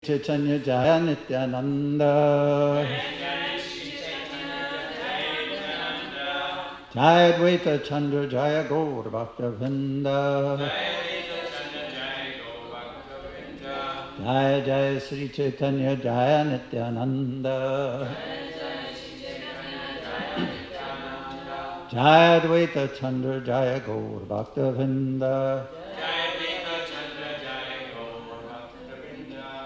Chaitanya Jaya Nityananda. Jaya Advaita Chandra Jaya Gaur Bhakta Vrinda. Jaya Jaya Sri Chaitanya Jaya Nityananda. Jaya Advaita Chandra Jaya Gaur Bhakta Vrinda.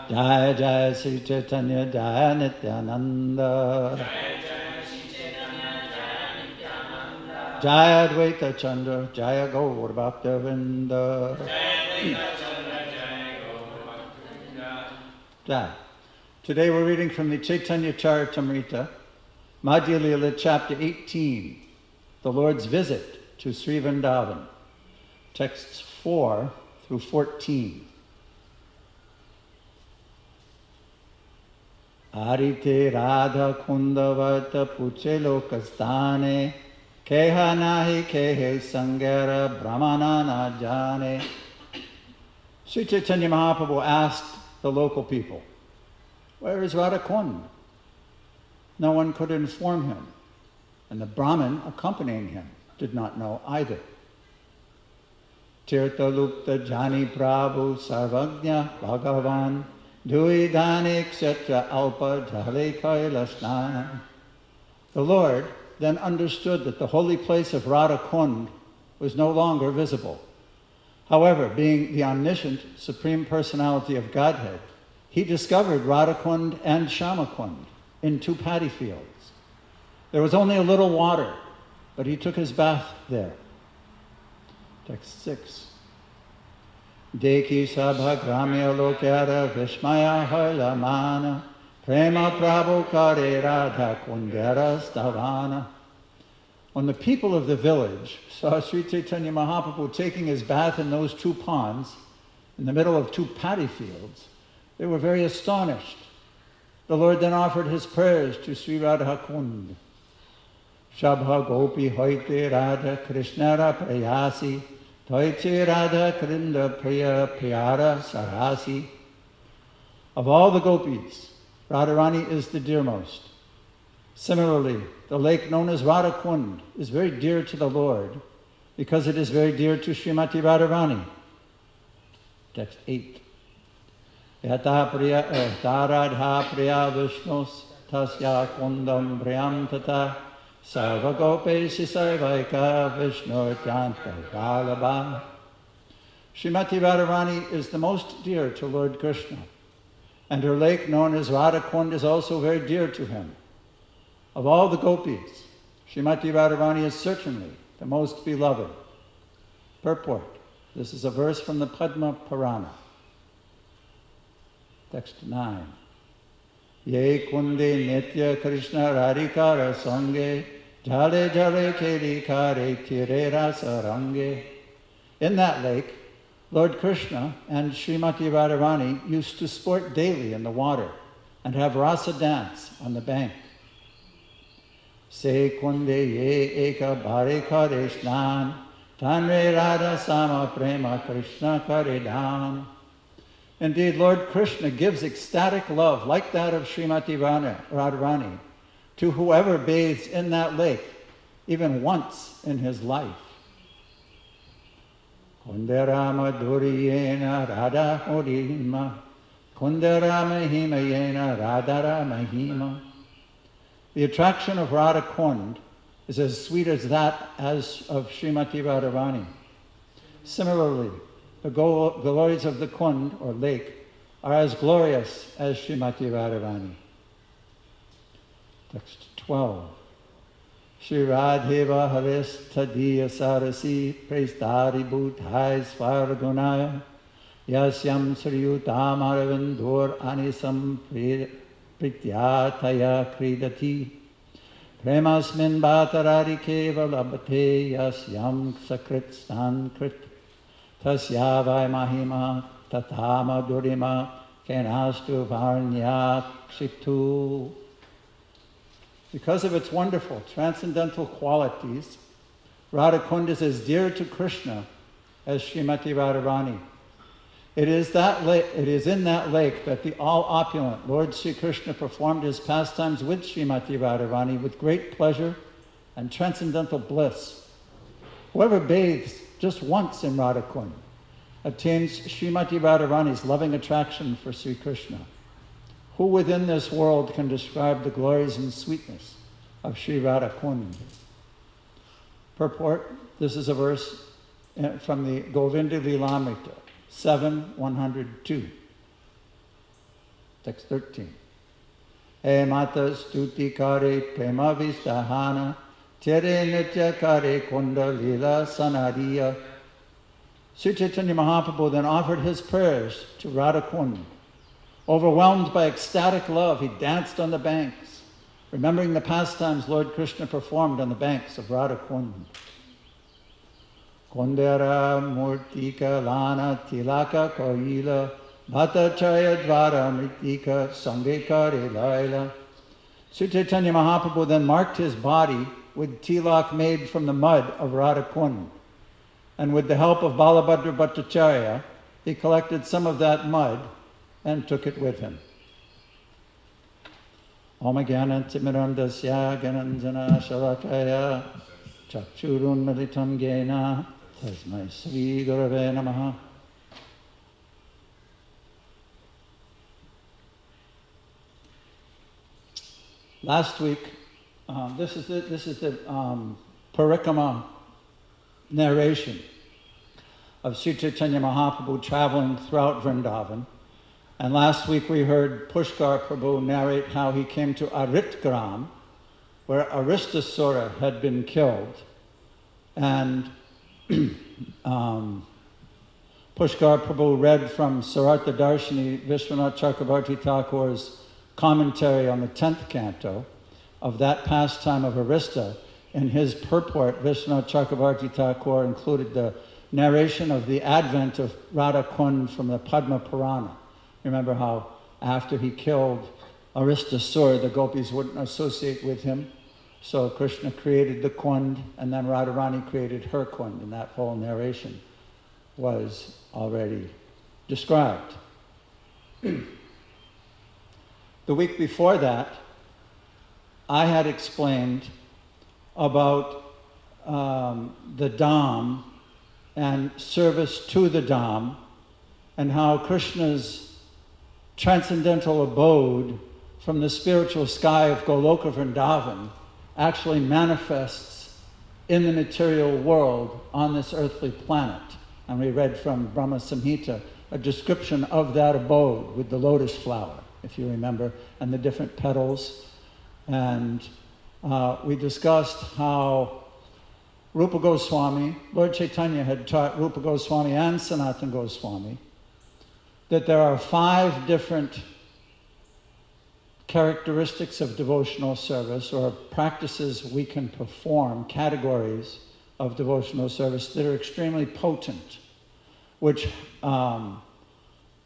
Jaya Jaya Sri Chaitanya Jaya Nityananda. Jaya Advaita Chandra Jaya Gaur Bhakta Vrinda. Jaya. Today we're reading from the Chaitanya Charitamrita, Madhya Lila, chapter 18, the Lord's visit to Sri Vrindavan, texts 4 through 14. Arite Radha Kundavata Puche Lokastane Keha Nahi Kehe Sangara Brahmanana Jane. Sri Chaitanya Mahaprabhu asked the local people, "Where is Radha Kund?" No one could inform him, and the Brahmin accompanying him did not know either. Tirtha Lupta Jani Prabhu Sarvagnya Bhagavan Duidani Kshetra Alpa Jale Kailasnan. The Lord then understood that the holy place of Radha Kund was no longer visible. However, being the omniscient Supreme Personality of Godhead, he discovered Radha Kund and Shama Kund in two paddy fields. There was only a little water, but he took his bath there. Text 6. Deki sabha gramya lokyara vishmaya hailamana prema prabhu kare radha kundera stavana. When the people of the village saw Sri Chaitanya Mahaprabhu taking his bath in those two ponds in the middle of two paddy fields, they were very astonished. The Lord then offered his prayers to Sri Radha Kund. Shabha gopi hoite radha krishnara prayasi toite radha krinda priya priyara sarasi. Of all the gopis, Radharani is the dearmost. Similarly, the lake known as Radha Kund is very dear to the Lord because it is very dear to Srimati Radharani. Text 8. Yata radha priya vishnos tasya kundam priyam tata sarva gopeshi sarvaika vishnu tyanta galabha. Srimati Radharani is the most dear to Lord Krishna, and her lake known as Radha Kund is also very dear to him. Of all the gopis, Srimati Radharani is certainly the most beloved. Purport. This is a verse from the Padma Purana. Text 9. Ye kunde nitya Krishna radhikara sange jale jale keli kare tire rasa range. In that lake, Lord Krishna and Srimati Radharani used to sport daily in the water and have rasa dance on the bank. Se kunde ye eka bhare kare snan tanre radha sama prema Krishna kare dhan. Indeed, Lord Krishna gives ecstatic love like that of Srimati Radharani to whoever bathes in that lake, even once in his life. Kundarama duriyena radha horima, kundarama himayena radhara mahima. The attraction of Radha Kund is as sweet as that as of Srimati Radharani. Similarly, the glories of the Kund, or lake, are as glorious as Srimati Radharani. Text 12. Shri Radheva Haris Tadiya Sarasi Prestari Bhutai Svargunaya Yasyam Sriyutam Aravindur Anisam Prityataya Kridati Premasmin Bhatarari Kevalabhate Yasyam Sakrit Stankrit Tasyavai Mahima Tatama Durima Kenastu Varnya Kshitu. Because of its wonderful transcendental qualities, Radha Kund is as dear to Krishna as Srimati Radharani. It is in that lake that the all-opulent Lord Sri Krishna performed his pastimes with Srimati Radharani with great pleasure and transcendental bliss. Whoever bathes just once in Radhakund attains Srimati Radharani's loving attraction for Sri Krishna. Who within this world can describe the glories and sweetness of Sri Radhakund? Purport, this is a verse from the Govinda Lilamrita, 7:102, text 13. He mata stuti kare prema vistahana tere nitya kare kunda lila sanariya. Sri Chaitanya Mahaprabhu then offered his prayers to Radhakund. Overwhelmed by ecstatic love, he danced on the banks, remembering the pastimes Lord Krishna performed on the banks of Radhakund. Kondera murtika lana tilaka koila bhattacharya dvara mritika sangekare laila. Sri Chaitanya Mahaprabhu then marked his body with tilak made from the mud of Radhakund. And with the help of Balabhadra Bhattacharya, he collected some of that mud and took it with him. Om Jnana Timirandasya Gananjana Shalakaya Chakshurun Militam Jena Tasmai Sri Gurave Namaha. Last week, this is the Parikrama narration of Sri Chaitanya Mahaprabhu traveling throughout Vrindavan. And last week we heard Pushkar Prabhu narrate how he came to Aritgram, where Aristasura had been killed. And Pushkar Prabhu read from Sarartha Darshini Vishwanath Chakrabarti Thakur's commentary on the 10th canto of that pastime of Arista. In his purport, Vishwanath Chakrabarti Thakur included the narration of the advent of Radhakund from the Padma Purana. Remember how after he killed Aristasura, the gopis wouldn't associate with him. So Krishna created the Kund, and then Radharani created her Kund, and that whole narration was already described. The week before that, I had explained about the Dham and service to the Dham, and how Krishna's transcendental abode from the spiritual sky of Goloka Vrindavan actually manifests in the material world on this earthly planet. And we read from Brahma Samhita a description of that abode with the lotus flower, if you remember, and the different petals. And we discussed how Rupa Goswami, Lord Chaitanya had taught Rupa Goswami and Sanatana Goswami that there are 5 different characteristics of devotional service, or practices we can perform, categories of devotional service that are extremely potent, which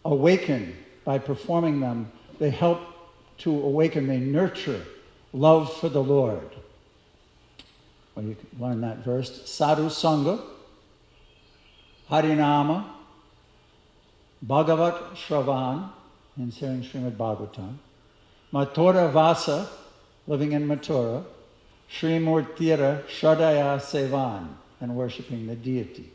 awaken by performing them. They help to awaken, they nurture love for the Lord. Well, you can learn that verse. Sadhu Sangha, Harinama, Bhagavat Shravan, in hearing Srimad Bhagavatam, Mathura Vasa, living in Mathura, Sri Murtira Shradaya Sevan, and worshipping the deity.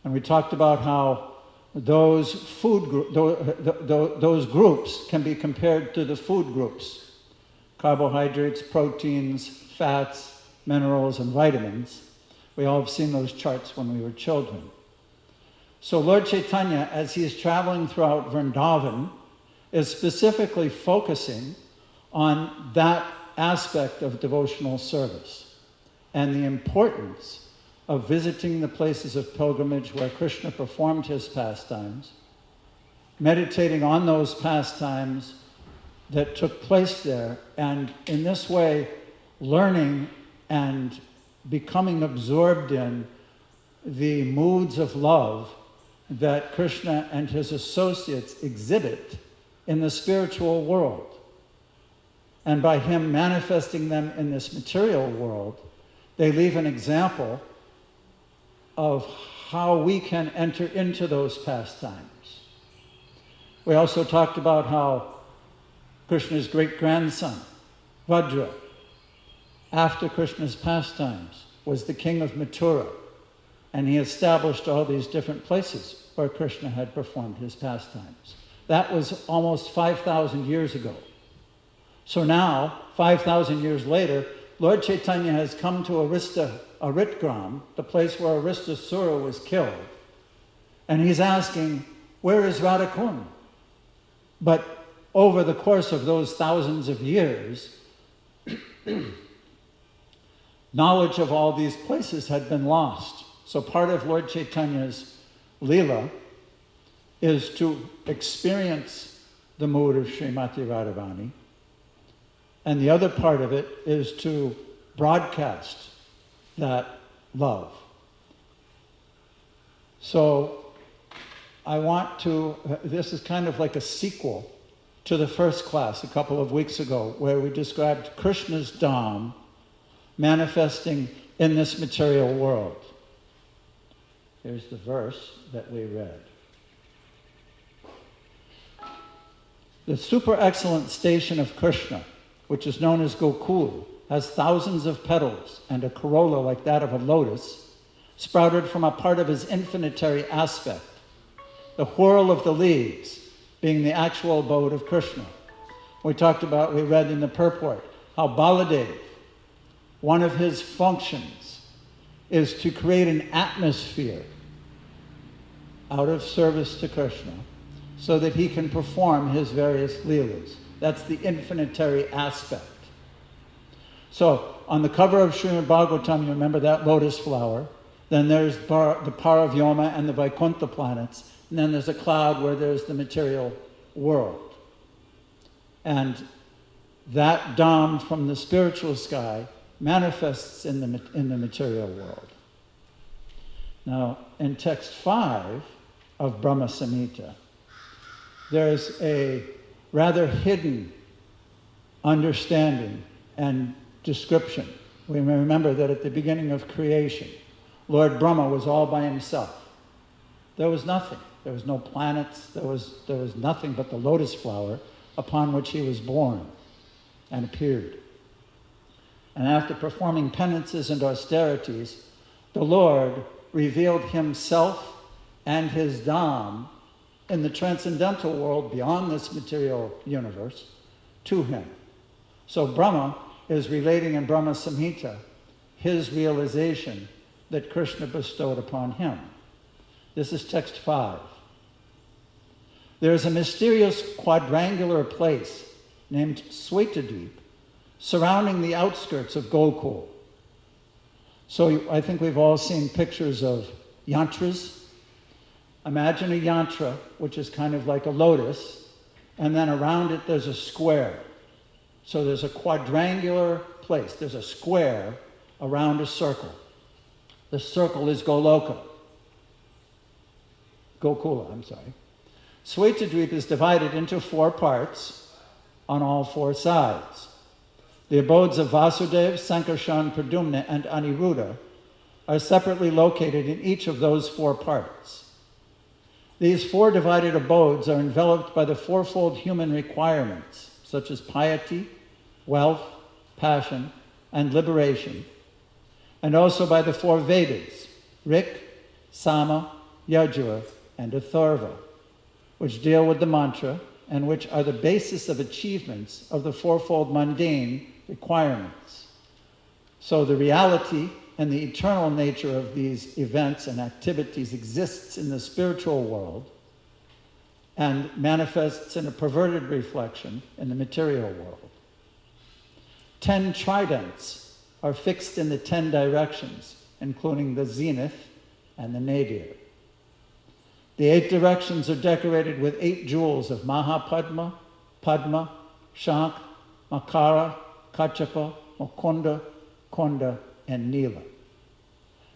And we talked about how those those groups can be compared to the food groups: carbohydrates, proteins, fats, minerals, and vitamins. We all have seen those charts when we were children. So Lord Chaitanya, as he is traveling throughout Vrindavan, is specifically focusing on that aspect of devotional service and the importance of visiting the places of pilgrimage where Krishna performed his pastimes, meditating on those pastimes that took place there, and in this way learning and becoming absorbed in the moods of love that Krishna and his associates exhibit in the spiritual world. And by him manifesting them in this material world, they leave an example of how we can enter into those pastimes. We also talked about how Krishna's great-grandson, Vajra, after Krishna's pastimes, was the king of Mathura, and he established all these different places where Krishna had performed his pastimes. That was almost 5,000 years ago. So now, 5,000 years later, Lord Chaitanya has come to Aritgram, the place where Aristasura was killed, and he's asking, where is Radhakund? But over the course of those thousands of years, knowledge of all these places had been lost. So part of Lord Chaitanya's Leela is to experience the mood of Srimati Radharani, and the other part of it is to broadcast that love. So I want to, this is kind of like a sequel to the first class a couple of weeks ago, where we described Krishna's Dham manifesting in this material world. Here's the verse that we read. The super excellent station of Krishna, which is known as Gokul, has thousands of petals and a corolla like that of a lotus, sprouted from a part of his infinitary aspect, the whirl of the leaves being the actual abode of Krishna. We read in the purport how Baladev, one of his functions is to create an atmosphere out of service to Krishna so that he can perform his various leelas. That's the infinitary aspect. So on the cover of Srimad Bhagavatam, you remember that lotus flower. Then there's the Paravyoma and the Vaikuntha planets. And then there's a cloud where there's the material world. And that Dham from the spiritual sky manifests in the material world. Now, in text 5 of Brahma Samhita, there's a rather hidden understanding and description. We may remember that at the beginning of creation, Lord Brahma was all by himself. There was nothing. There was no planets. There was nothing but the lotus flower upon which he was born and appeared. And after performing penances and austerities, the Lord revealed himself and his Dham in the transcendental world beyond this material universe to him. So Brahma is relating in Brahma Samhita his realization that Krishna bestowed upon him. This is text 5. There is a mysterious quadrangular place named Swetadweep surrounding the outskirts of Gokul. So I think we've all seen pictures of yantras. Imagine a yantra, which is kind of like a lotus, and then around it there's a square. So there's a quadrangular place. There's a square around a circle. The circle is Gokula. Swetadweep is divided into 4 parts on all 4 sides. The abodes of Vasudev, Sankarshan, Pradumna, and Aniruddha are separately located in each of those 4 parts. These 4 divided abodes are enveloped by the fourfold human requirements, such as piety, wealth, passion, and liberation, and also by the 4 Vedas, Rik, Sama, Yajur, and Atharva, which deal with the mantra and which are the basis of achievements of the fourfold mundane requirements. So the reality and the eternal nature of these events and activities exists in the spiritual world and manifests in a perverted reflection in the material world. 10 tridents are fixed in the 10 directions, including the zenith and the nadir. The 8 directions are decorated with 8 jewels of Mahapadma, Padma, Shank, Makara, Kachapa, Mukunda, Konda, and Nila.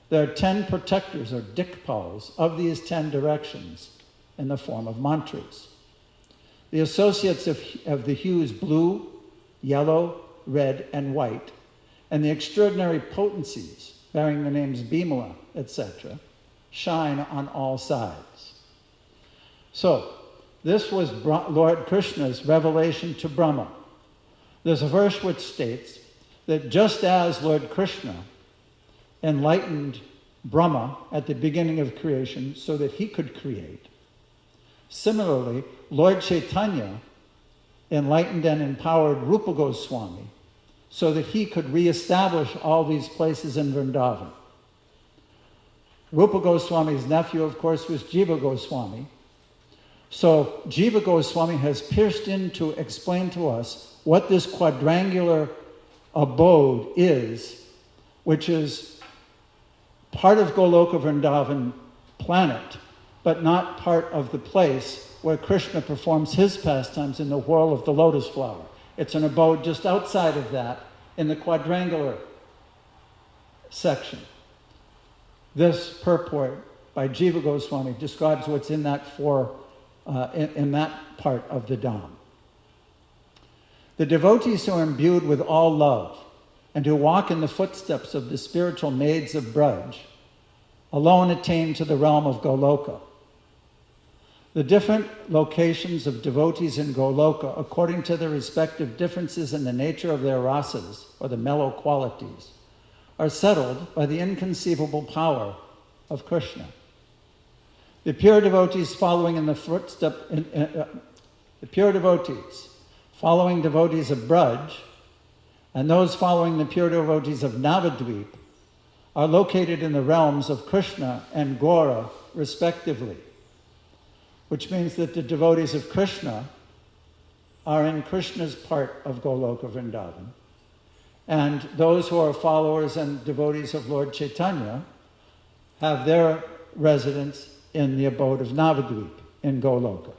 There are 10 protectors or dikpals of these 10 directions in the form of mantras. The associates of the hues blue, yellow, red, and white, and the extraordinary potencies bearing the names Bimala, etc., shine on all sides. So, this was Lord Krishna's revelation to Brahma. There's a verse which states that just as Lord Krishna enlightened Brahma at the beginning of creation so that he could create, similarly, Lord Chaitanya enlightened and empowered Rupa Goswami so that he could reestablish all these places in Vrindavan. Rupa Goswami's nephew, of course, was Jiva Goswami. So Jiva Goswami has pierced in to explain to us what this quadrangular abode is, which is part of Goloka Vrindavan planet, but not part of the place where Krishna performs his pastimes in the whirl of the lotus flower. It's an abode just outside of that in the quadrangular section. This purport by Jiva Goswami describes what's in that in that part of the Dham. The devotees who are imbued with all love and who walk in the footsteps of the spiritual maids of Braj alone attain to the realm of Goloka. The different locations of devotees in Goloka, according to their respective differences in the nature of their rasas, or the mellow qualities, are settled by the inconceivable power of Krishna. The pure devotees following in the footsteps, the pure devotees following devotees of Braj, and those following the pure devotees of Navadvip, are located in the realms of Krishna and Gora, respectively, which means that the devotees of Krishna are in Krishna's part of Goloka Vrindavan, and those who are followers and devotees of Lord Chaitanya have their residence in the abode of Navadvip in Goloka.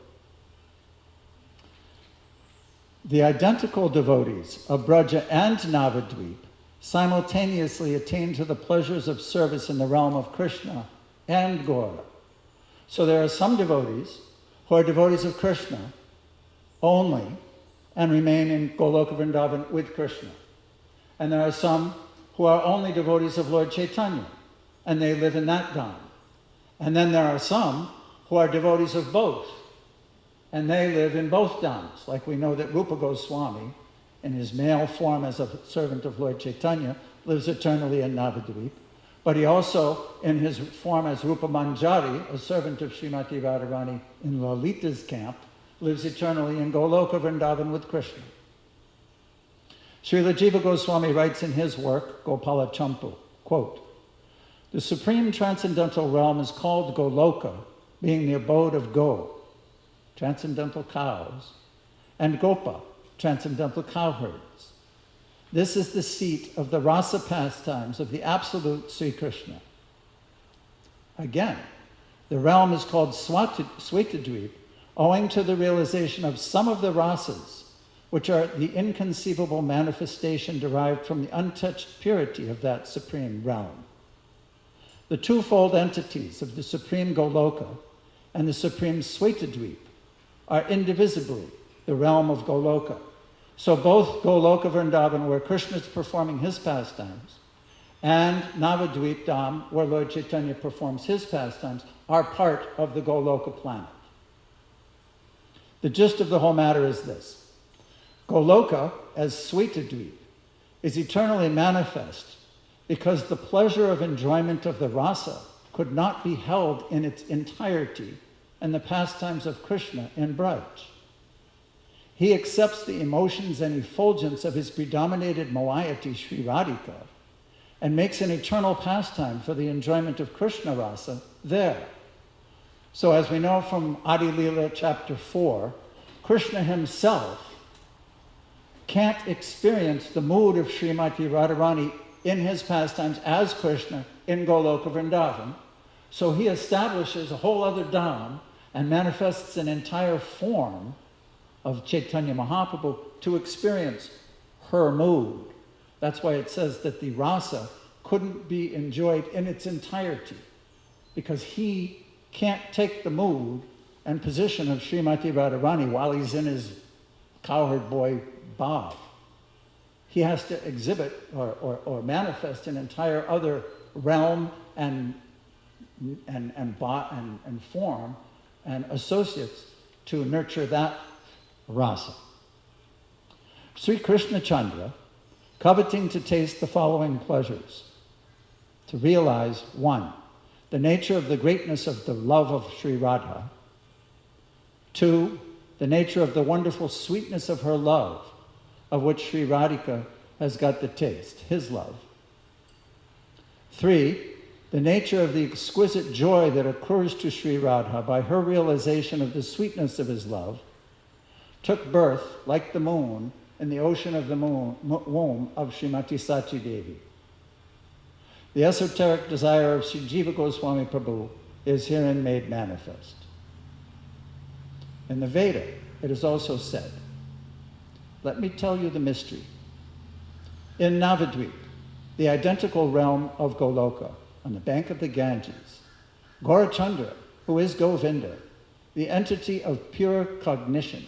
The identical devotees of Braja and Navadvip simultaneously attain to the pleasures of service in the realm of Krishna and Gora. So there are some devotees who are devotees of Krishna only and remain in Goloka Vrindavan with Krishna. And there are some who are only devotees of Lord Chaitanya and they live in that Dham. And then there are some who are devotees of both and they live in both Dhams. Like we know that Rupa Goswami, in his male form as a servant of Lord Chaitanya, lives eternally in Navadvip. But he also, in his form as Rupa Manjari, a servant of Srimati Radharani in Lalita's camp, lives eternally in Goloka Vrindavan with Krishna. Srila Jiva Goswami writes in his work, Gopala Champu, quote, "The supreme transcendental realm is called Goloka, being the abode of Go, transcendental cows, and Gopa, transcendental cowherds. This is the seat of the rasa pastimes of the absolute Sri Krishna. Again, the realm is called Svetadvip, owing to the realization of some of the rasas, which are the inconceivable manifestation derived from the untouched purity of that supreme realm. The twofold entities of the supreme Goloka and the supreme Svetadvip are indivisibly the realm of Goloka. So both Goloka Vrindavan, where Krishna is performing his pastimes, and Navadvip Dham, where Lord Chaitanya performs his pastimes, are part of the Goloka planet. The gist of the whole matter is this. Goloka, as Svetadvip, is eternally manifest because the pleasure of enjoyment of the rasa could not be held in its entirety in the pastimes of Krishna in Braj. He accepts the emotions and effulgence of his predominated moiety, Sri Radhika, and makes an eternal pastime for the enjoyment of Krishna rasa there. So as we know from Adi Lila chapter 4, Krishna himself can't experience the mood of Srimati Radharani in his pastimes as Krishna in Goloka Vrindavan. So he establishes a whole other Dham and manifests an entire form of Chaitanya Mahaprabhu to experience her mood. That's why it says that the rasa couldn't be enjoyed in its entirety, because he can't take the mood and position of Srimati Radharani while he's in his cowherd boy bhav. He has to exhibit or manifest an entire other realm and and form and associates to nurture that rasa. Sri Krishna Chandra, coveting to taste the following pleasures, to realize, 1, the nature of the greatness of the love of Sri Radha, 2, the nature of the wonderful sweetness of her love, of which Sri Radhika has got the taste, his love. 3, the nature of the exquisite joy that occurs to Sri Radha by her realization of the sweetness of his love, took birth, like the moon, in the ocean of the womb of Srimati Sachi Devi. The esoteric desire of Sri Jiva Goswami Prabhu is herein made manifest. In the Veda, it is also said, let me tell you the mystery. In Navadvip, the identical realm of Goloka, on the bank of the Ganges, Gaurachandra, who is Govinda, the entity of pure cognition,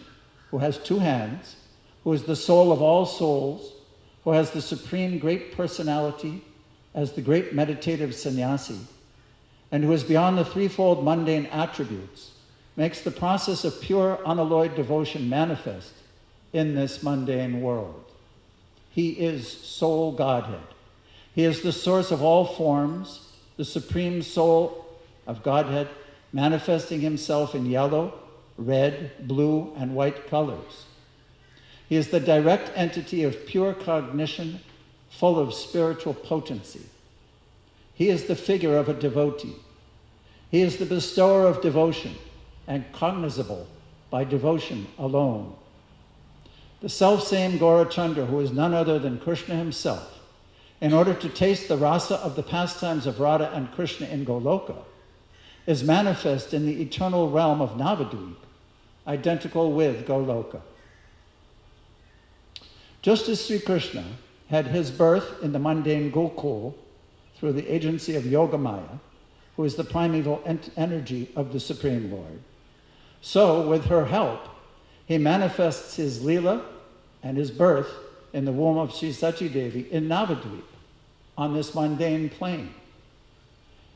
who has 2 hands, who is the soul of all souls, who has the supreme great personality as the great meditative sannyasi, and who is beyond the threefold mundane attributes, makes the process of pure unalloyed devotion manifest in this mundane world. He is sole Godhead. He is the source of all forms, the supreme soul of Godhead, manifesting himself in yellow, red, blue, and white colors. He is the direct entity of pure cognition, full of spiritual potency. He is the figure of a devotee. He is the bestower of devotion and cognizable by devotion alone. The selfsame Gaurachandra, who is none other than Krishna himself, in order to taste the rasa of the pastimes of Radha and Krishna in Goloka, is manifest in the eternal realm of Navadvip, identical with Goloka. Just as Sri Krishna had his birth in the mundane Gokul through the agency of Yogamaya, who is the primeval energy of the Supreme Lord, so with her help, he manifests his Leela and his birth in the womb of Sri Sachi Devi in Navadvip, on this mundane plane.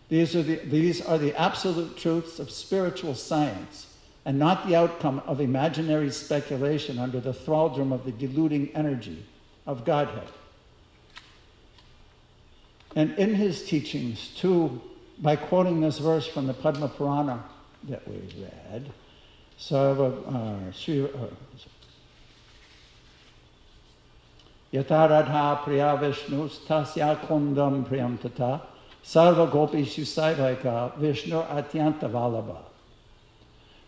These are the absolute truths of spiritual science, and not the outcome of imaginary speculation under the thraldom of the deluding energy of Godhead. And in his teachings, too, by quoting this verse from the Padma Purana that we read, Yata Radha Priya Vishnu Tasya Kundam Priyam Tata Sarva Gopishu Saivaika Vishnu Atyanta Vallabha.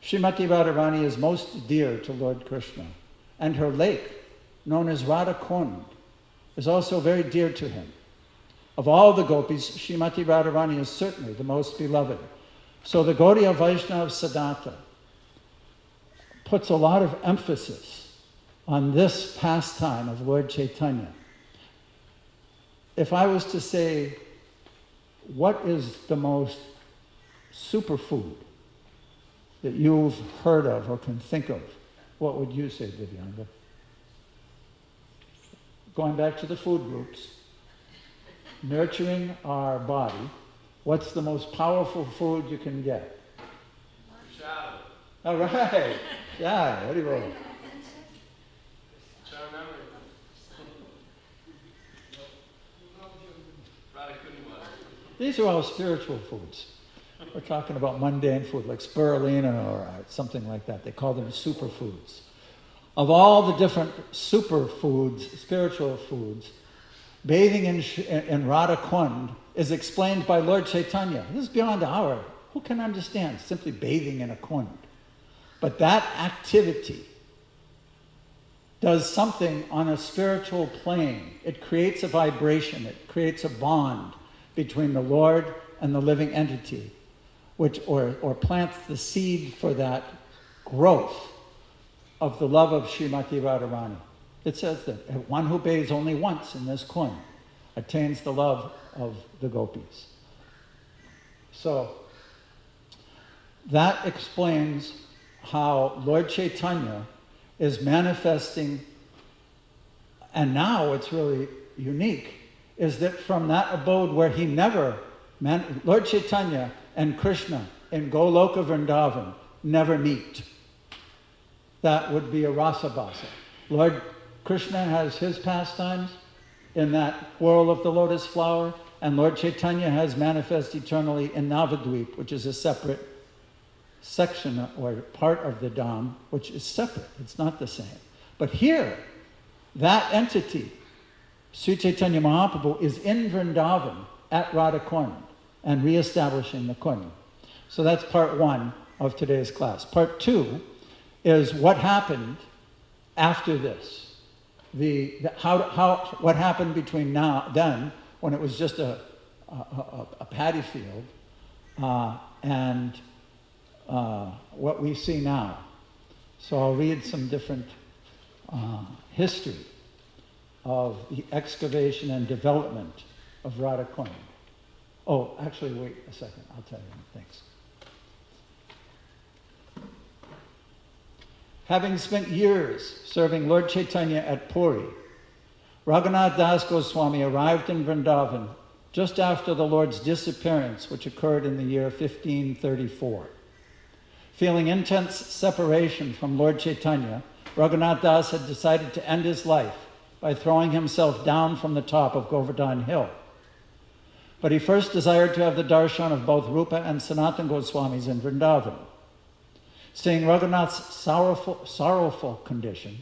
Srimati Radharani is most dear to Lord Krishna, and her lake, known as Radha Kund, is also very dear to him. Of all the gopis, Srimati Radharani is certainly the most beloved. So the Gaudiya Vaishnava Siddhanta puts a lot of emphasis on this pastime of Lord Chaitanya. If I was to say, what is the most superfood that you've heard of or can think of, what would you say, Divyanga? Going back to the food groups, nurturing our body, what's the most powerful food you can get? Prasad. All right. Yeah, what do you want? These are all spiritual foods. We're talking about mundane food like spirulina or something like that. They call them superfoods. Of all the different superfoods, spiritual foods, bathing in Radha Kund is explained by Lord Chaitanya. This is beyond our, who can understand simply bathing in a kund? But that activity does something on a spiritual plane. It creates a vibration, it creates a bond between the Lord and the living entity, which or plants the seed for that growth of the love of Srimati Radharani. It says that one who bathes only once in this kund attains the love of the gopis. So that explains how Lord Chaitanya is manifesting, and now it's really unique, is that from that abode where he never, Lord Chaitanya and Krishna in Goloka Vrindavan never meet. That would be a rasabhasa. Lord Krishna has his pastimes in that whirl of the lotus flower, and Lord Chaitanya has manifest eternally in Navadvip, which is a separate section or part of the Dham, which is separate. It's not the same. But here, that entity, Sri Chaitanya Mahaprabhu, is in Vrindavan at Radha Kund and reestablishing the Kund. So that's part one of today's class. Part two is what happened after this. What happened between then, when it was just a paddy field, and what we see now. So I'll read some different history of the excavation and development of Radha Kund. Oh, actually, wait a second. I'll tell you. Thanks. Having spent years serving Lord Chaitanya at Puri, Raghunath Das Goswami arrived in Vrindavan just after the Lord's disappearance, which occurred in the year 1534. Feeling intense separation from Lord Chaitanya, Raghunath Das had decided to end his life by throwing himself down from the top of Govardhan Hill. But he first desired to have the darshan of both Rupa and Sanatan Goswamis in Vrindavan. Seeing Raghunath's sorrowful condition,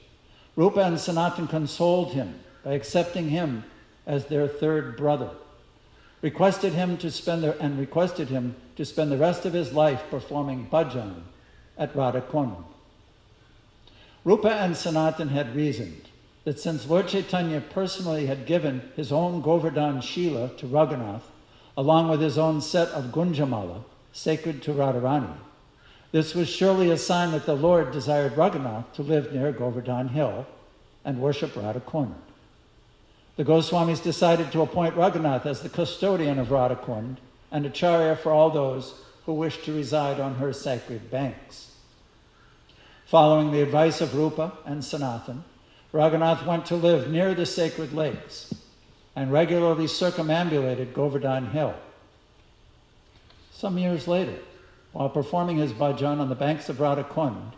Rupa and Sanatan consoled him by accepting him as their third brother, requested him to spend the rest of his life performing bhajan at Radha Kund. Rupa and Sanatan had reasoned that since Lord Chaitanya personally had given his own Govardhan Shila to Raghunath, along with his own set of Gunjamala, sacred to Radharani, this was surely a sign that the Lord desired Raghunath to live near Govardhan Hill and worship Radha Kund. The Goswamis decided to appoint Raghunath as the custodian of Radha Kund and acharya for all those who wished to reside on her sacred banks. Following the advice of Rupa and Sanatan, Raghunath went to live near the sacred lakes and regularly circumambulated Govardhan Hill. Some years later, while performing his bhajan on the banks of Radha Kund,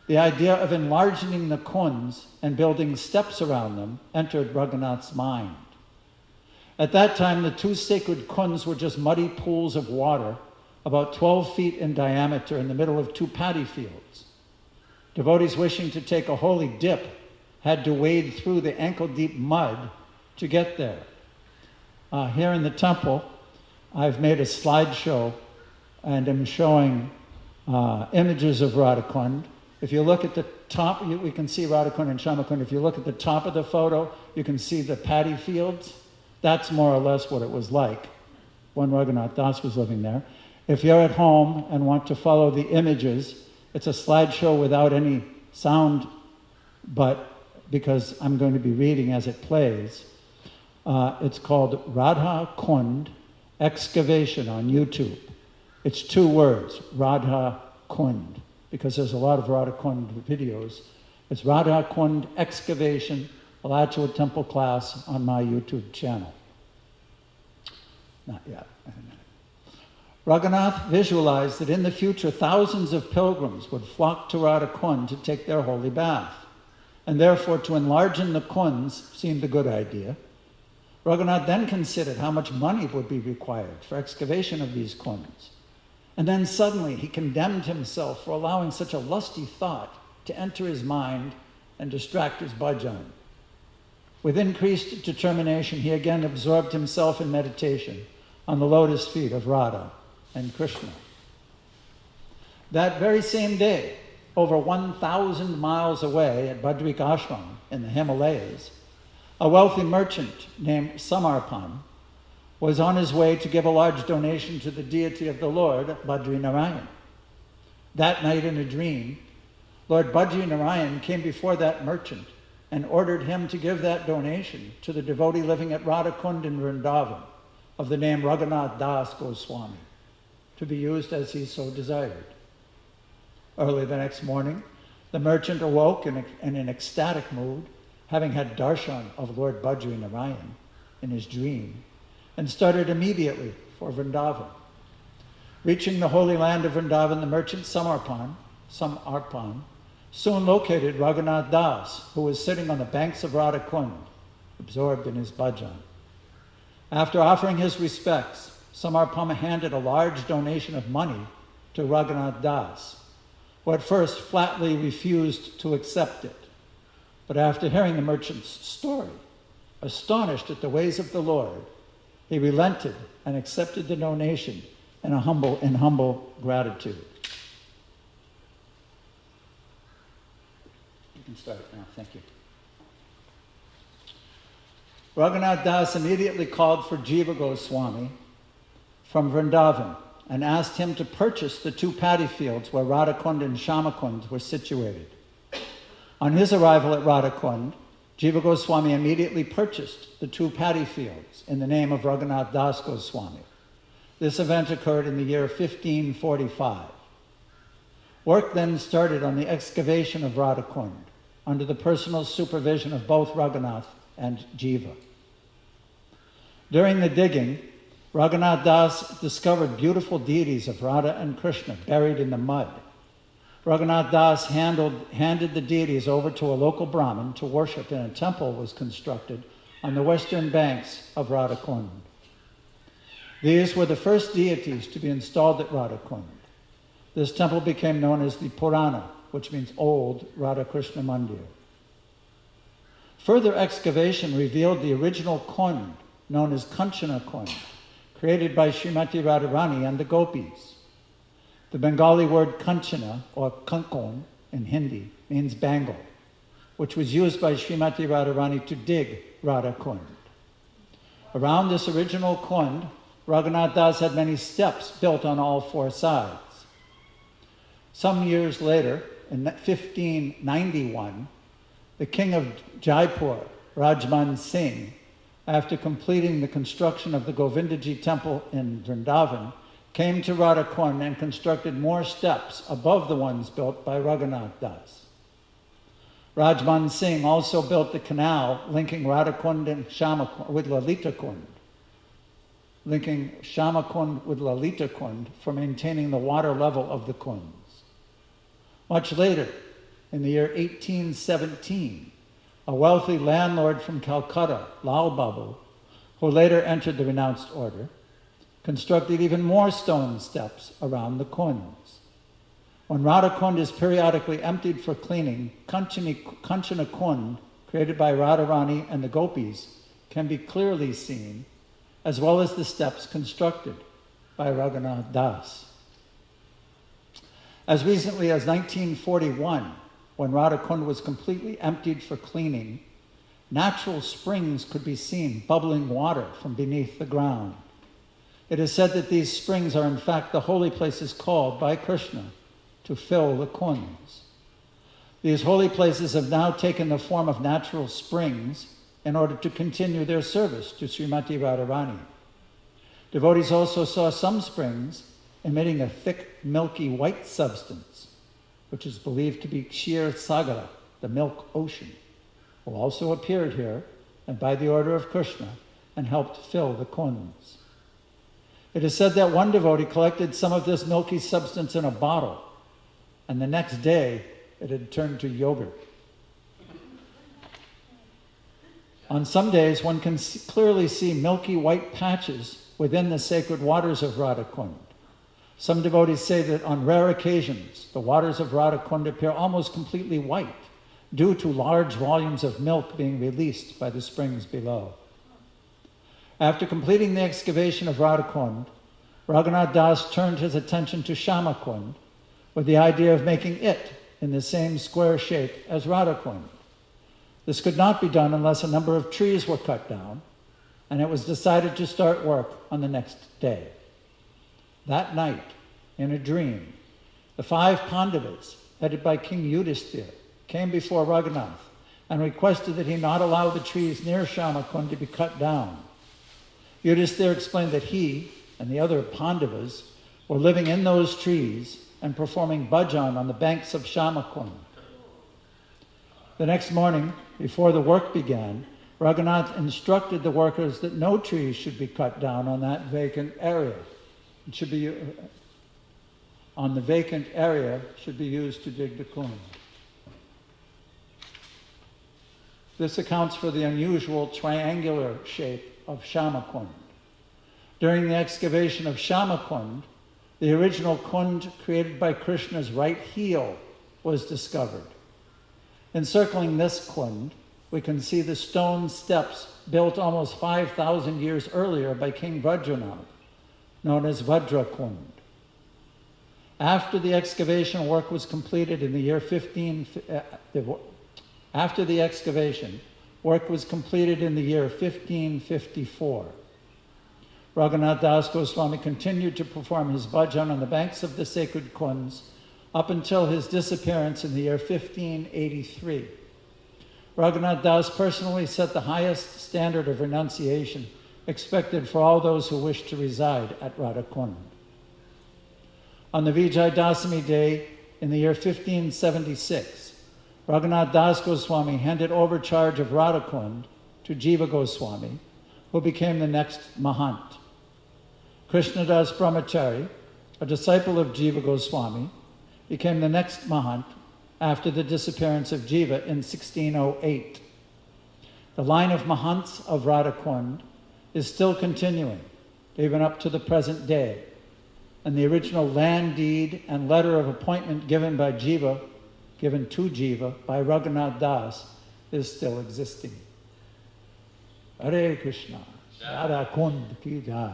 the idea of enlarging the kunds and building steps around them entered Raghunath's mind. At that time, the two sacred kunds were just muddy pools of water, about 12 feet in diameter, in the middle of two paddy fields. Devotees wishing to take a holy dip had to wade through the ankle-deep mud to get there. Here in the temple, I've made a slideshow and am showing images of Radha Kund. If you look at the top, we can see Radha Kund and Shama Kund. If you look at the top of the photo, you can see the paddy fields. That's more or less what it was like when Raghunath Das was living there. If you're at home and want to follow the images, it's a slideshow without any sound, but because I'm going to be reading as it plays. It's called Radha Kund Excavation on YouTube. It's two words, Radha Kund, because there's a lot of Radha Kund videos. It's Radha Kund Excavation, Alachua Temple class on my YouTube channel. Not yet. Raghunath visualized that in the future thousands of pilgrims would flock to Radha Kund to take their holy bath, and therefore to enlarge the kunds seemed a good idea. Raghunath then considered how much money would be required for excavation of these kunds. And then suddenly he condemned himself for allowing such a lusty thought to enter his mind and distract his bhajan. With increased determination, he again absorbed himself in meditation on the lotus feet of Radha and Krishna. That very same day, over 1,000 miles away at Badrik Ashram in the Himalayas, a wealthy merchant named Samarpan was on his way to give a large donation to the deity of the Lord, Badri Narayan. That night in a dream, Lord Badri Narayan came before that merchant and ordered him to give that donation to the devotee living at Radha Kund in Vrindavan of the name Raghunath Das Goswami, to be used as he so desired. Early the next morning, the merchant awoke in an ecstatic mood, having had darshan of Lord Badri Narayan in his dream, and started immediately for Vrindavan. Reaching the holy land of Vrindavan, the merchant Samarpan soon located Raghunath Das, who was sitting on the banks of Radha Kund, absorbed in his bhajan. After offering his respects, Samarpan handed a large donation of money to Raghunath Das, who at first flatly refused to accept it. But after hearing the merchant's story, astonished at the ways of the Lord, he relented and accepted the donation in humble gratitude. You can start now, thank you. Raghunath Das immediately called for Jiva Goswami from Vrindavan and asked him to purchase the 2 paddy fields where Radhakund and Shamakund were situated. On his arrival at Radhakund, Jiva Goswami immediately purchased the 2 paddy fields in the name of Raghunath Das Goswami. This event occurred in the year 1545. Work then started on the excavation of Radhakund under the personal supervision of both Raghunath and Jiva. During the digging, Raghunath Das discovered beautiful deities of Radha and Krishna buried in the mud. Raghunath Das handed the deities over to a local Brahmin to worship, and a temple was constructed on the western banks of Radhakund. These were the first deities to be installed at Radhakund. This temple became known as the Purana, which means old Radha Krishna Mandir. Further excavation revealed the original Kund, known as Kanchana Kund, created by Srimati Radharani and the gopis. The Bengali word Kanchana, or Kankon in Hindi, means bangle, which was used by Srimati Radharani to dig Radha Kund. Around this original Kund, Raghunath Das had many steps built on all 4 sides. Some years later, in 1591, the king of Jaipur, Rajman Singh, after completing the construction of the Govindaji temple in Vrindavan, came to Radhakund and constructed more steps above the ones built by Raghunath Das. Rajman Singh also built the canal linking Radhakund and Shamakund with Lalita Kund, linking Shamakund with Lalita Kund for maintaining the water level of the kunds. Much later, in the year 1817, a wealthy landlord from Calcutta, Lal Babu, who later entered the renounced order, constructed even more stone steps around the kunds. When Radha Kund is periodically emptied for cleaning, Kanchana Kund, created by Radharani and the gopis, can be clearly seen, as well as the steps constructed by Raghunath Das. As recently as 1941, when Radha Kund was completely emptied for cleaning, natural springs could be seen bubbling water from beneath the ground. It is said that these springs are in fact the holy places called by Krishna to fill the kunds. These holy places have now taken the form of natural springs in order to continue their service to Srimati Radharani. Devotees also saw some springs emitting a thick, milky white substance, which is believed to be Kshir Sagara, the milk ocean, who also appeared here and by the order of Krishna and helped fill the kunds. It is said that one devotee collected some of this milky substance in a bottle, and the next day it had turned to yogurt. On some days, one can clearly see milky white patches within the sacred waters of Radha Kund. Some devotees say that on rare occasions, the waters of Radha Kund appear almost completely white due to large volumes of milk being released by the springs below. After completing the excavation of Radha Kund, Raghunath Das turned his attention to Shama Kund with the idea of making it in the same square shape as Radha Kund. This could not be done unless a number of trees were cut down, and it was decided to start work on the next day. That night, in a dream, the 5 Pandavas, headed by King Yudhisthira, came before Raghunath and requested that he not allow the trees near Shama Kund to be cut down. Yudhisthira explained that he and the other Pandavas were living in those trees and performing bhajan on the banks of Shama Kund. The next morning, before the work began, Raghunath instructed the workers that no trees should be cut down on that vacant area. It should be on the vacant area should be used to dig the kund. This accounts for the unusual triangular shape of Shamakund. During the excavation of Shamakund, the original kund created by Krishna's right heel was discovered. Encircling this kund, we can see the stone steps built almost 5,000 years earlier by King Vajranath, known as Vajrakund. After the excavation work was completed in the year 1554. Raghunath Das Goswami continued to perform his bhajan on the banks of the sacred kunds up until his disappearance in the year 1583. Raghunath Das personally set the highest standard of renunciation expected for all those who wish to reside at Radhakund. On the Vijay Dasami day in the year 1576, Raghunath Das Goswami handed over charge of Radhakund to Jiva Goswami, who became the next Mahant. Krishnadas Brahmachari, a disciple of Jiva Goswami, became the next Mahant after the disappearance of Jiva in 1608. The line of Mahants of Radhakund is still continuing, even up to the present day, and the original land deed and letter of appointment given to Jiva by Raghunath Das is still existing. Hare Krishna, Radhakund ki jai.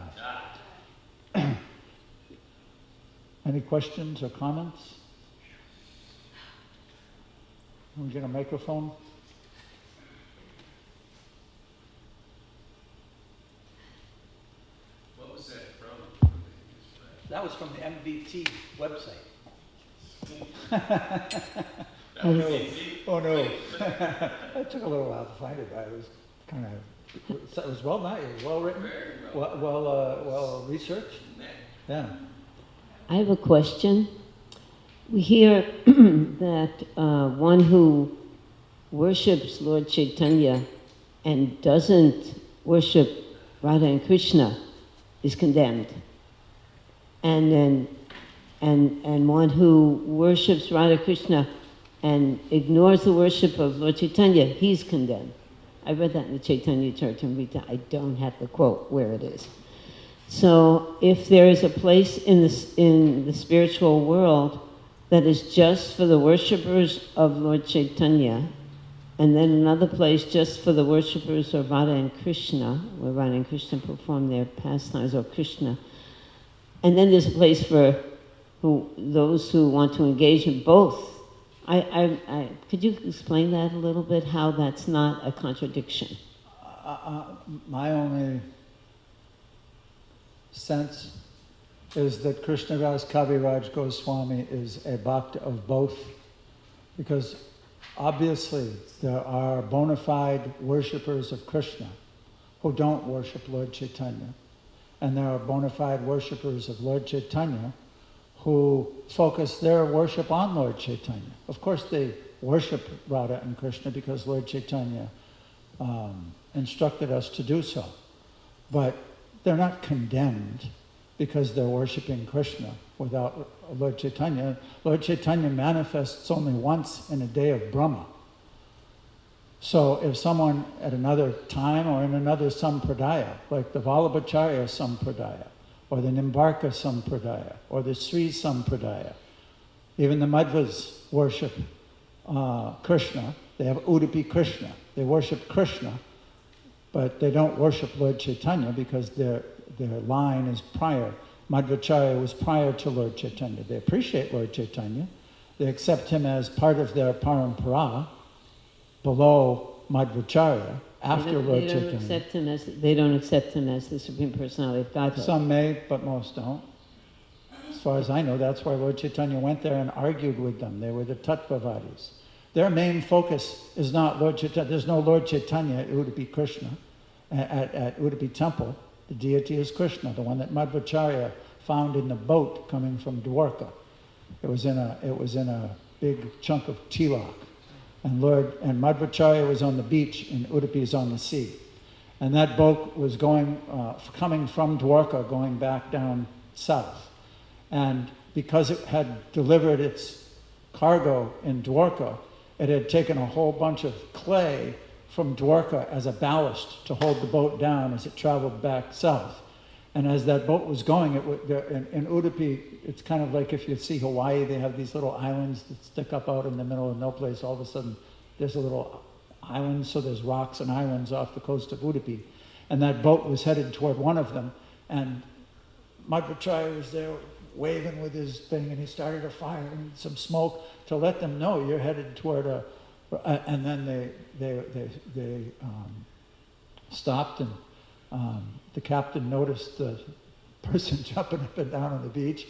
Any questions or comments? Can we get a microphone? What was that from? That was from the MVT website. That was easy. Oh no. It took a little while to find it, but it was kind of, it was well done, it was well written, Very well researched. Yeah. I have a question. We hear that one who worships Lord Chaitanya and doesn't worship Radha and Krishna is condemned. And one who worships Radha Krishna and ignores the worship of Lord Chaitanya, he's condemned. I read that in the Chaitanya Charitamrita. I don't have the quote where it is. So if there is a place in the spiritual world that is just for the worshippers of Lord Chaitanya, and then another place just for the worshippers of Radha and Krishna, where Radha and Krishna perform their pastimes, or Krishna, and then there's a place for those who want to engage in both. Could you explain that a little bit, how that's not a contradiction? My only sense is that Krishnadas Kaviraj Goswami is a bhakta of both, because obviously there are bona fide worshippers of Krishna who don't worship Lord Chaitanya, and there are bona fide worshippers of Lord Chaitanya who focus their worship on Lord Chaitanya. Of course they worship Radha and Krishna because Lord Chaitanya instructed us to do so, but they're not condemned because they're worshiping Krishna without Lord Chaitanya. Lord Chaitanya manifests only once in a day of Brahma. So if someone at another time or in another sampradaya, like the Vallabhacharya sampradaya, or the Nimbarka sampradaya, or the Sri sampradaya, even the Madhvas worship Krishna. They have Udupi Krishna. They worship Krishna, but they don't worship Lord Chaitanya because their line is prior. Madhvacharya was prior to Lord Chaitanya. They appreciate Lord Chaitanya. They accept him as part of their parampara, below Madhvacharya, after Lord Chaitanya. They don't accept him as the Supreme Personality of Godhead. Some may, but most don't. As far as I know, that's why Lord Chaitanya went there and argued with them. They were the Tattvavadis. Their main focus is not Lord Chaitanya. There's no Lord Chaitanya at Udupi Krishna, at Udupi Temple. The deity is Krishna, the one that Madhvacharya found in the boat coming from Dwarka. It was in a big chunk of tilak. And Madhvacharya was on the beach and Udupi is on the sea. And that boat was coming from Dwarka, going back down south. And because it had delivered its cargo in Dwarka, it had taken a whole bunch of clay from Dwarka as a ballast to hold the boat down as it traveled back south. And as that boat was going, in Udupi, it's kind of like if you see Hawaii, they have these little islands that stick up out in the middle of no place. All of a sudden, there's a little island, so there's rocks and islands off the coast of Udupi. And that boat was headed toward one of them, and Madhya was there waving with his thing, and he started a fire and some smoke to let them know you're headed toward and then they stopped, and the captain noticed the person jumping up and down on the beach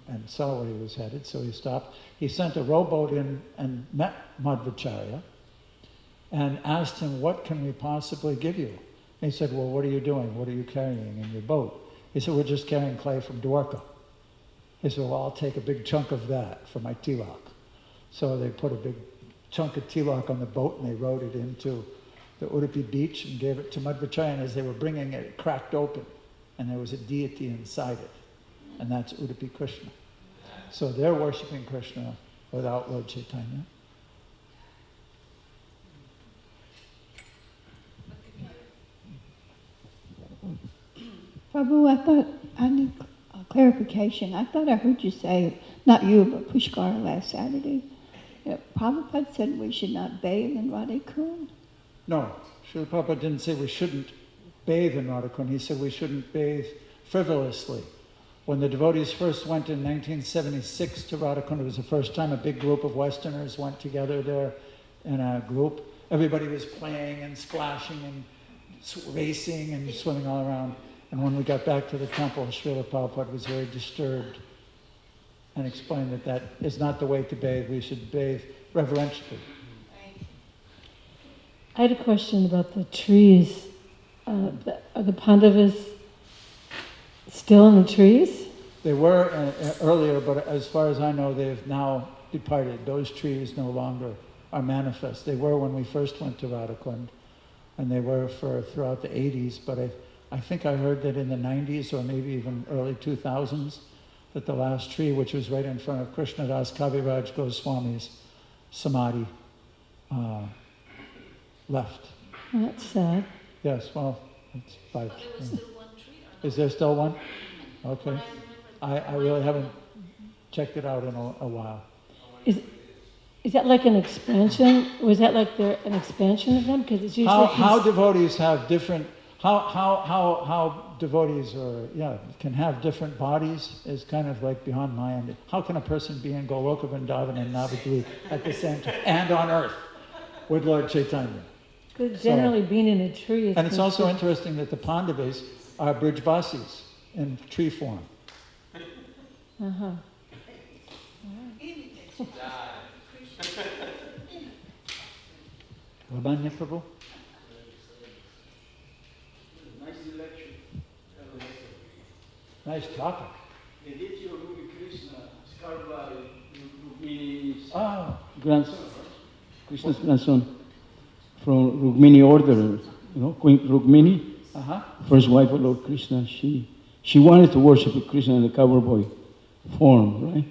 and saw where he was headed, so he stopped. He sent a rowboat in and met Madhvacharya and asked him, what can we possibly give you? And he said, well, what are you doing? What are you carrying in your boat? He said, we're just carrying clay from Dwarka. He said, well, I'll take a big chunk of that for my tilak. So they put a big chunk of tilak on the boat and they rowed it into the Udupi beach and gave it to Madhvacharya. And as they were bringing it, it cracked open and there was a deity inside it. And that's Udupi Krishna. So they're worshipping Krishna without Lord Chaitanya. Prabhu, I need a clarification. I thought I heard you say, not you, but Pushkar last Saturday, Prabhupada said we should not bathe in Radhikund. No, Srila Prabhupada didn't say we shouldn't bathe in Radhakund. He said we shouldn't bathe frivolously. When the devotees first went in 1976 to Radhakund, it was the first time a big group of Westerners went together there in a group. Everybody was playing and splashing and racing and swimming all around. And when we got back to the temple, Srila Prabhupada was very disturbed and explained that that is not the way to bathe. We should bathe reverentially. I had a question about the trees. Are the Pandavas still in the trees? They were earlier, but as far as I know, they've now departed. Those trees no longer are manifest. They were when we first went to Radhakund, and they were throughout the 80s, but I think I heard that in the 90s or maybe even early 2000s, that the last tree, which was right in front of Krishnadas Kaviraj Goswami's samadhi, left. Well, that's sad. Yes, well, it's 5. But there was still one tree. Is there still one? Okay. I really haven't checked it out in a while. Is that like an expansion? Was that like an expansion of them? Because it's usually How devotees have different. How devotees can have different bodies is kind of like beyond my end. How can a person be in Goloka Vrindavan and Navadvip at the same time and on earth with Lord Chaitanya? Because generally being in a tree is... And it's also interesting that the Pandavas are Brijbasis in tree form. Uh-huh. Vabhanya Prabhu? Nice topic. The deity of Ruby Krishna is carved by Rukmini's grandson, Krishna's grandson, from Rukmini order, Queen Rukmini, first wife of Lord Krishna. She wanted to worship Krishna in the cowboy form, right?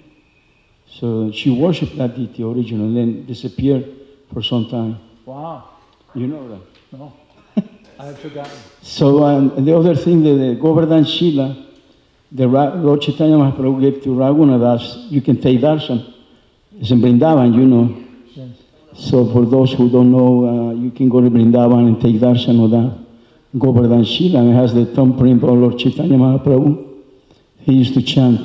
So she worshipped that deity originally, and then disappeared for some time. Wow. You know that? No, I had forgotten. So the other thing, the Govardhan Shila, the Lord Chaitanya Mahaprabhu gave to Raghunadas, you can take darshan. It's in Vrindavan, Yes. So for those who don't know, you can go to Vrindavan and take darshan of that Govardhan Shila, and it has the thumbprint of Lord Chaitanya Mahaprabhu. He used to chant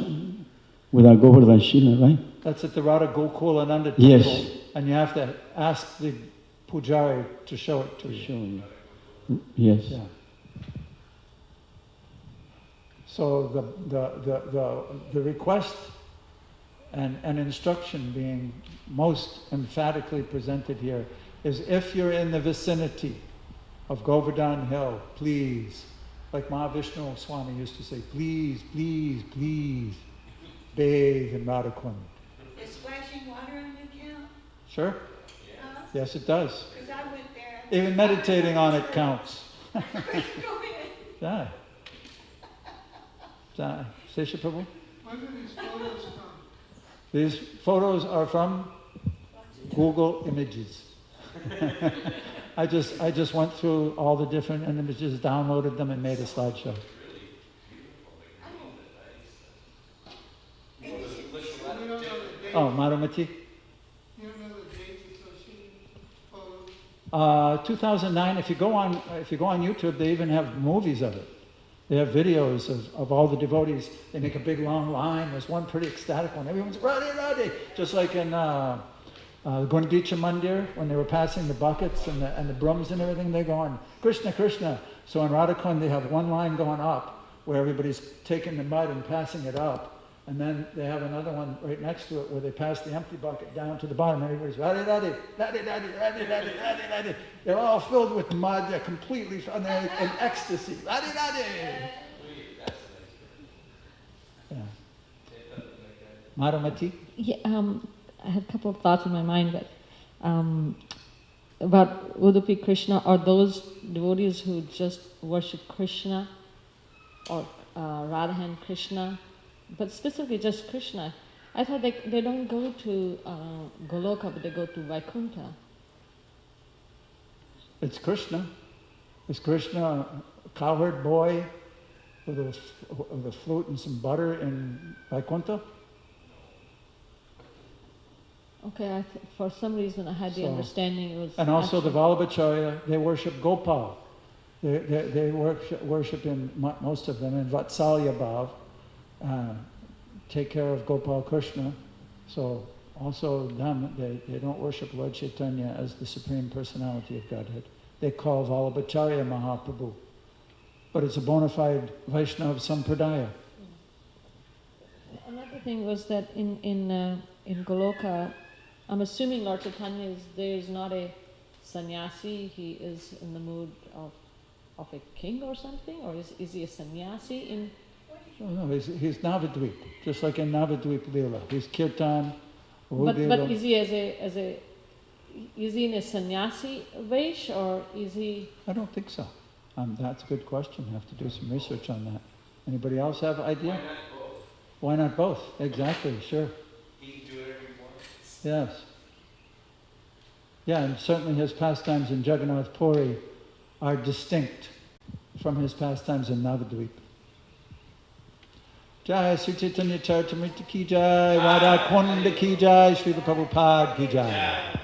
with that Govardhan Shila, right? That's at the Radha Gokulananda temple. Yes. And you have to ask the pujari to show it to you. Show you. Yes. Yeah. So the request and instruction being most emphatically presented here is if you're in the vicinity of Govardhan Hill, please, like Mahavishnu Swami used to say, please, please, please, bathe in Radhakund. Is splashing water on the count? Sure? Yes, it does. Because I went there. Even meditating on it counts. Go ahead. Yeah. Sesha Prabhu? When do these photos come? These photos are from Google Images. I just went through all the different images, downloaded them, and made a slideshow. Oh, Madhumati? You don't know the dates associated with photos? 2009. If you go on YouTube, they even have movies of it. They have videos of all the devotees. They make a big long line. There's one pretty ecstatic one. Everyone's Radhe, just like in Gundicha Mandir when they were passing the buckets and the brooms and everything. They're going Krishna, Krishna. So in Radhakund they have one line going up where everybody's taking the mud and passing it up. And then they have another one right next to it where they pass the empty bucket down to the bottom. Everybody's Radhe, Radhe, Radhe, Radhe, Radhe, Radhe, Radhe, Radhe. They're all filled with mud. They're completely and they're in ecstasy. Radhe, Radhe. Yeah. Madhumati? Yeah, I had a couple of thoughts in my mind, but about Udupi Krishna, or those devotees who just worship Krishna or Radha and Krishna, but specifically just Krishna. I thought they don't go to Goloka, but they go to Vaikuntha. It's Krishna. Is Krishna a cowherd boy with a flute and some butter in Vaikuntha? Okay, for some reason I had the understanding it was... And also the actually- Vallabhacharya, they worship Gopal. They worship in, most of them, in Vatsalya Bhav, take care of Gopal Krishna. So also them, they don't worship Lord Chaitanya as the Supreme Personality of Godhead. They call Vallabhacharya Mahaprabhu. But it's a bona fide Vaishnava Sampradaya. Another thing was that in Goloka, I'm assuming Lord Chaitanya is not a sannyasi, he is in the mood of a king or something, or is he a sannyasi in... No, he's Navadvip, just like in Navadvip Leela. He's Kirtan, But Rudila. is he is he in a sannyasi vesh, or is he... I don't think so. That's a good question. I have to do some research on that. Anybody else have an idea? Why not both? Exactly, sure. He can do whatever he wants. Yes. Yeah, and certainly his pastimes in Jagannath Puri are distinct from his pastimes in Navadvip. Jai Sri Chaitanya Charitamrita ki jai, Radha Kunda ki jai, Srila Prabhupada ki jai.